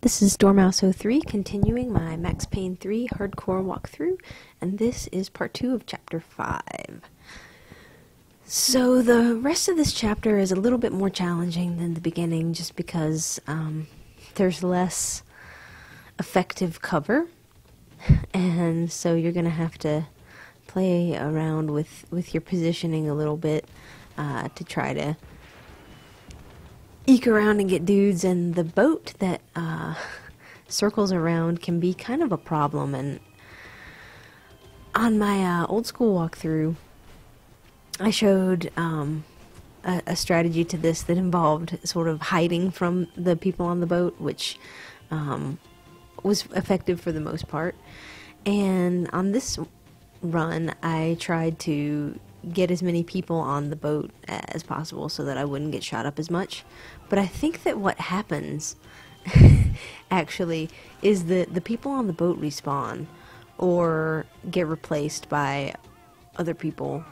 This is Dormouse03 continuing my Max Payne 3 hardcore walkthrough, and this is part 2 of chapter 5. So the rest of this chapter is a little bit more challenging than the beginning just because there's less effective cover, and so you're going to have to play around with your positioning a little bit to try to eke around and get dudes, and the boat that circles around can be kind of a problem. And on my old school walkthrough, I showed a strategy to this that involved sort of hiding from the people on the boat, which was effective for the most part. And on this run, I tried to get as many people on the boat as possible so that I wouldn't get shot up as much. But I think that what happens actually is that the people on the boat respawn or get replaced by other people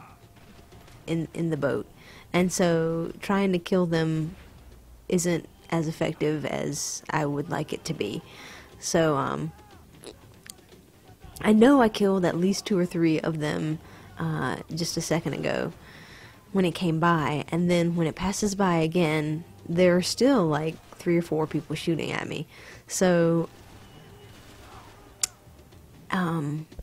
in the boat, and so trying to kill them isn't as effective as I would like it to be. So I know I killed at least 2 or 3 of them just a second ago when it came by, and then when it passes by again, there are still like 3 or 4 people shooting at me. So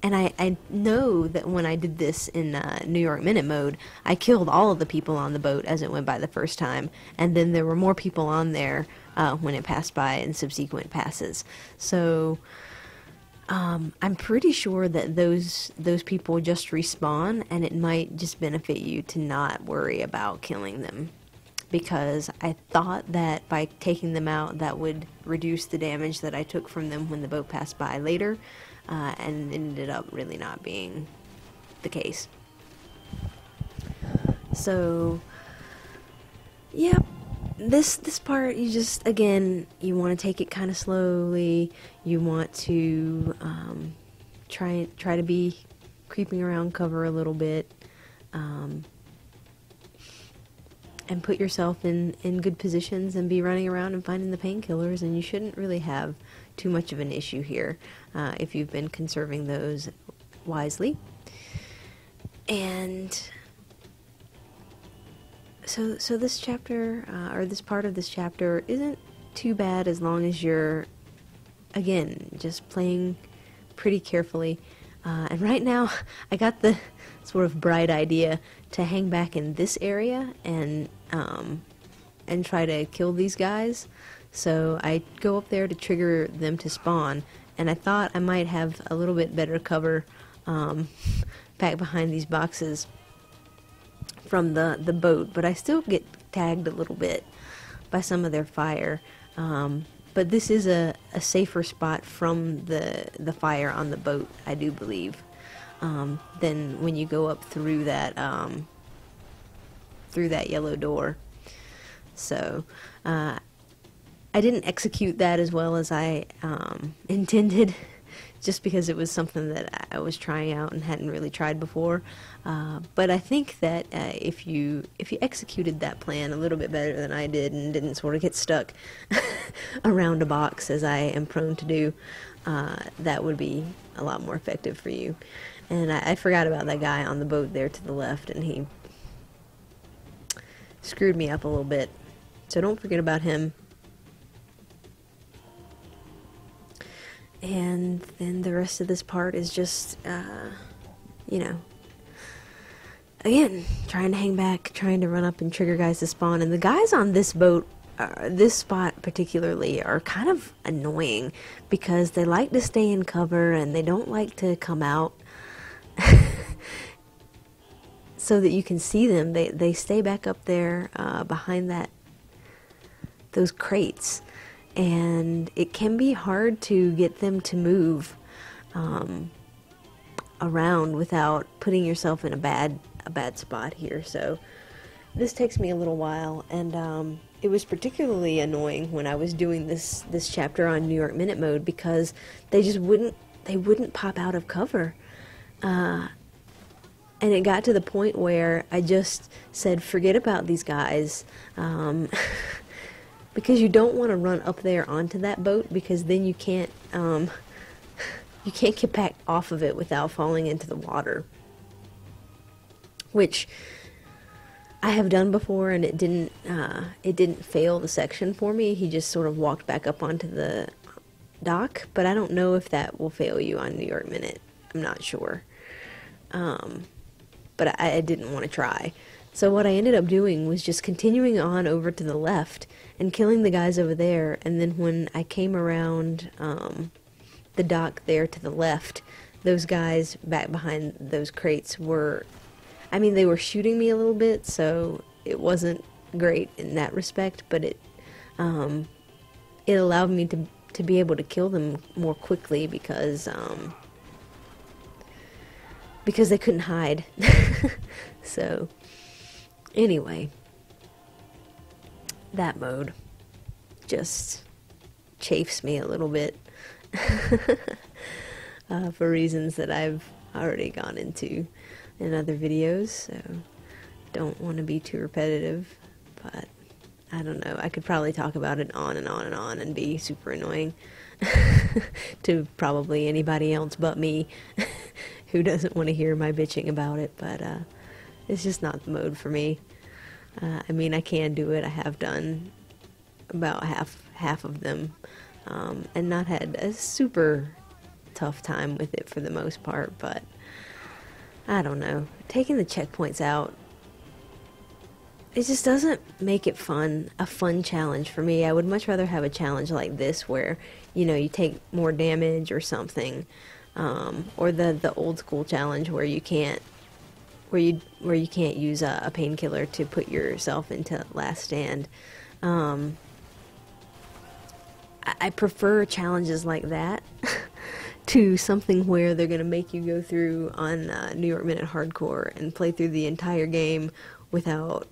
and I know that when I did this in New York Minute mode, I killed all of the people on the boat as it went by the first time, and then there were more people on there when it passed by in subsequent passes. So I'm pretty sure that those people just respawn, and it might just benefit you to not worry about killing them, because I thought that by taking them out that would reduce the damage that I took from them when the boat passed by later, and it ended up really not being the case. So yep, this part, you just, again, you want to take it kind of slowly. You want to try to be creeping around cover a little bit, and put yourself in good positions and be running around and finding the painkillers, and you shouldn't really have too much of an issue here if you've been conserving those wisely. And so this chapter, or this part of this chapter, isn't too bad as long as you're, again, just playing pretty carefully. And right now, I got the sort of bright idea to hang back in this area and try to kill these guys. So I go up there to trigger them to spawn, and I thought I might have a little bit better cover back behind these boxes from the boat, but I still get tagged a little bit by some of their fire. But this is a safer spot from the fire on the boat, I do believe, than when you go up through that yellow door. So I didn't execute that as well as I intended, just because it was something that I was trying out and hadn't really tried before. But I think that if you executed that plan a little bit better than I did and didn't sort of get stuck around a box, as I am prone to do, that would be a lot more effective for you. And I forgot about that guy on the boat there to the left, and he screwed me up a little bit. So don't forget about him. And then the rest of this part is just, you know, again, trying to hang back, trying to run up and trigger guys to spawn. And the guys on this boat, this spot particularly, are kind of annoying because they like to stay in cover and they don't like to come out so that you can see them. They stay back up there behind those crates. And it can be hard to get them to move around without putting yourself in a bad spot here. So this takes me a little while, and it was particularly annoying when I was doing this chapter on New York Minute mode, because they just wouldn't pop out of cover. And it got to the point where I just said, forget about these guys. because you don't want to run up there onto that boat, because then you can't get back off of it without falling into the water, which I have done before, and it didn't fail the section for me. He just sort of walked back up onto the dock, but I don't know if that will fail you on New York Minute. I'm not sure. But I didn't want to try. So what I ended up doing was just continuing on over to the left and killing the guys over there, and then when I came around the dock there to the left, those guys back behind those crates were, I mean, they were shooting me a little bit, so it wasn't great in that respect, but it allowed me to be able to kill them more quickly because they couldn't hide. So anyway, that mode just chafes me a little bit for reasons that I've already gone into in other videos, so don't want to be too repetitive, but I don't know, I could probably talk about it on and on and on and be super annoying to probably anybody else but me who doesn't want to hear my bitching about it, but it's just not the mode for me. I mean, I can do it, I have done about half of them, and not had a super tough time with it for the most part, but I don't know, taking the checkpoints out, it just doesn't make it a fun challenge for me. I would much rather have a challenge like this where, you know, you take more damage or something, or the old school challenge where you can't use a painkiller to put yourself into last stand. I prefer challenges like that to something where they're gonna make you go through on New York Minute Hardcore and play through the entire game without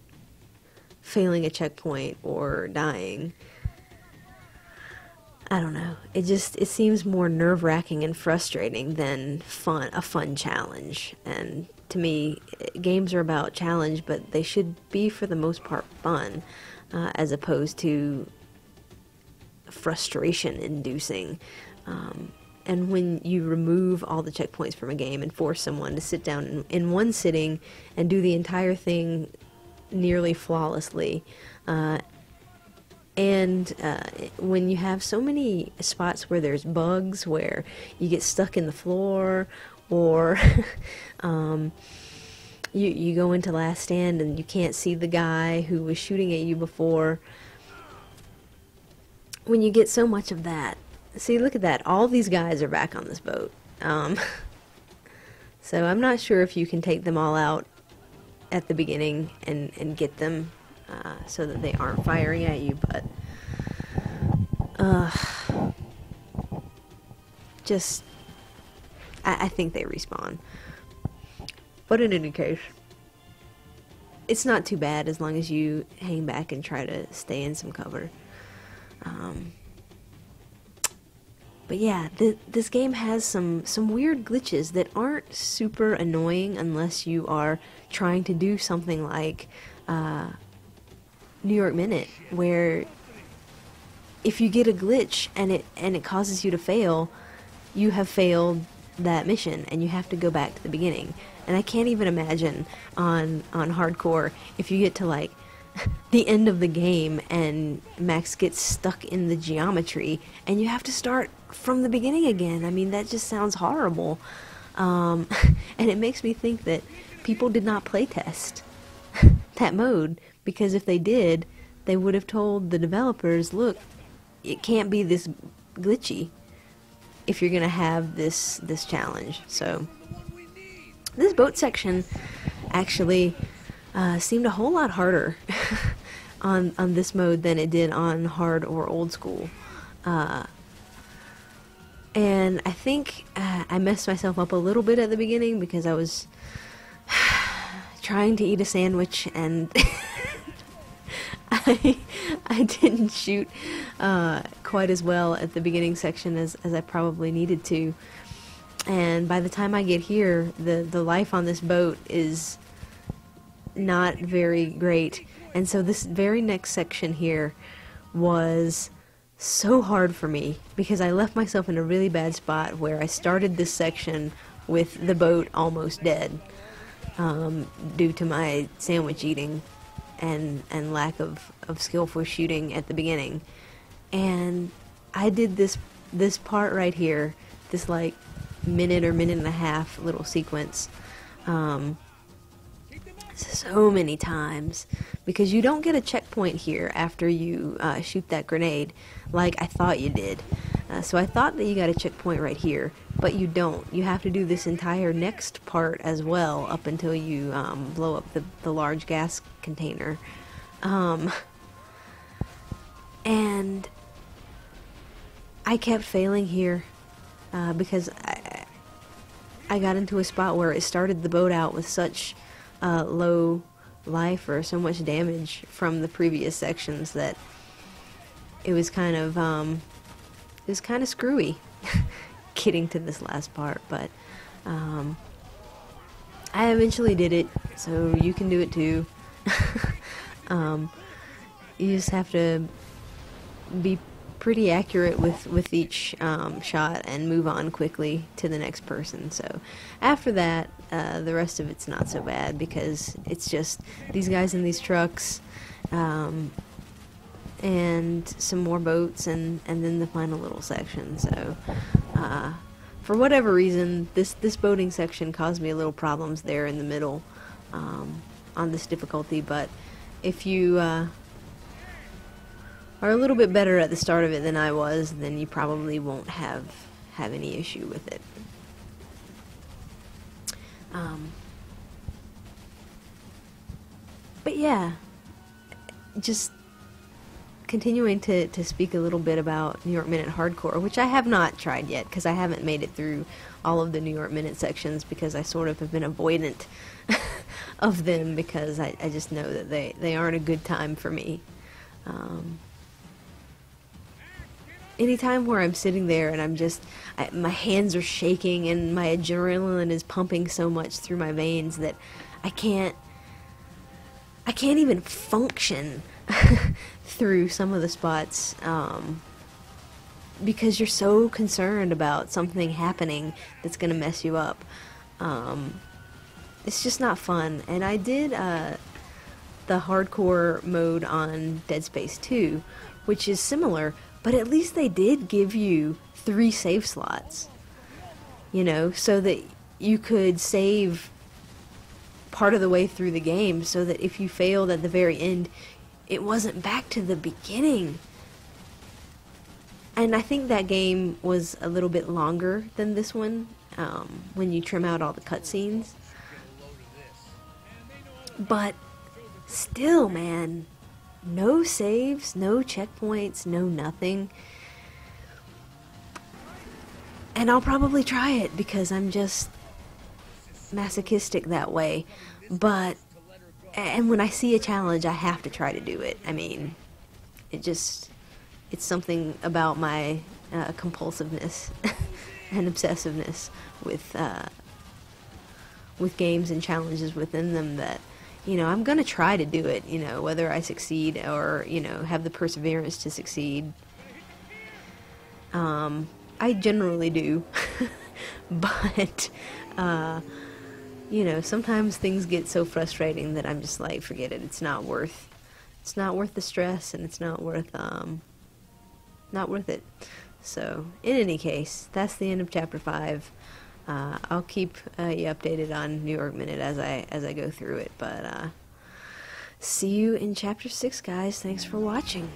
failing a checkpoint or dying. I don't know. It seems more nerve-wracking and frustrating than a fun challenge. And to me, games are about challenge, but they should be for the most part fun, as opposed to frustration-inducing. And when you remove all the checkpoints from a game and force someone to sit down in one sitting and do the entire thing nearly flawlessly, and when you have so many spots where there's bugs, where you get stuck in the floor, or you go into last stand and you can't see the guy who was shooting at you before, when you get so much of that. See, look at that. All these guys are back on this boat. So I'm not sure if you can take them all out at the beginning and get them so that they aren't firing at you, but just I think they respawn. But in any case, it's not too bad as long as you hang back and try to stay in some cover. But yeah, this game has some weird glitches that aren't super annoying unless you are trying to do something like New York Minute, where if you get a glitch and it causes you to fail, you have failed that mission and you have to go back to the beginning. And I can't even imagine on hardcore if you get to like the end of the game and Max gets stuck in the geometry and you have to start from the beginning again. I mean, that just sounds horrible. And it makes me think that people did not playtest that mode, because if they did, they would have told the developers, look, it can't be this glitchy if you're gonna have this challenge. So this boat section actually seemed a whole lot harder on this mode than it did on hard or old school. And I think I messed myself up a little bit at the beginning because I was trying to eat a sandwich and I didn't shoot quite as well at the beginning section as I probably needed to. And by the time I get here, the life on this boat is not very great. And so this very next section here was so hard for me because I left myself in a really bad spot where I started this section with the boat almost dead due to my sandwich eating and lack of skillful shooting at the beginning. And I did this part right here, this like minute or minute and a half little sequence so many times because you don't get a checkpoint here after you shoot that grenade like I thought you did. So I thought that you got a checkpoint right here, but you don't. You have to do this entire next part as well up until you blow up the large gas container. And I kept failing here because I got into a spot where it started the boat out with such low life or so much damage from the previous sections that it was kind of screwy getting to this last part, but I eventually did it, so you can do it too. You just have to be pretty accurate with each shot and move on quickly to the next person. So after that, the rest of it's not so bad because it's just these guys in these trucks and some more boats and then the final little section. So for whatever reason, this boating section caused me a little problems there in the middle on this difficulty, but if you are a little bit better at the start of it than I was, then you probably won't have any issue with it. But yeah, just continuing to speak a little bit about New York Minute Hardcore, which I have not tried yet because I haven't made it through all of the New York Minute sections because I sort of have been avoidant of them because I just know that they aren't a good time for me. Anytime where I'm sitting there and I'm just, my hands are shaking and my adrenaline is pumping so much through my veins that I can't even function through some of the spots because you're so concerned about something happening that's going to mess you up. It's just not fun. And I did the hardcore mode on Dead Space 2, which is similar, but at least they did give you 3 save slots, you know, so that you could save part of the way through the game so that if you failed at the very end, it wasn't back to the beginning. And I think that game was a little bit longer than this one when you trim out all the cutscenes. But still, man, no saves, no checkpoints, no nothing. And I'll probably try it because I'm just masochistic that way. And when I see a challenge, I have to try to do it. I mean, it's something about my compulsiveness and obsessiveness with games and challenges within them that, you know, I'm gonna try to do it, you know, whether I succeed or, you know, have the perseverance to succeed. I generally do. But, you know, sometimes things get so frustrating that I'm just like, forget it, it's not worth the stress, and it's not worth it. So, in any case, that's the end of Chapter 5. I'll keep you updated on New York Minute as I go through it, but see you in Chapter 6, guys. Thanks for watching.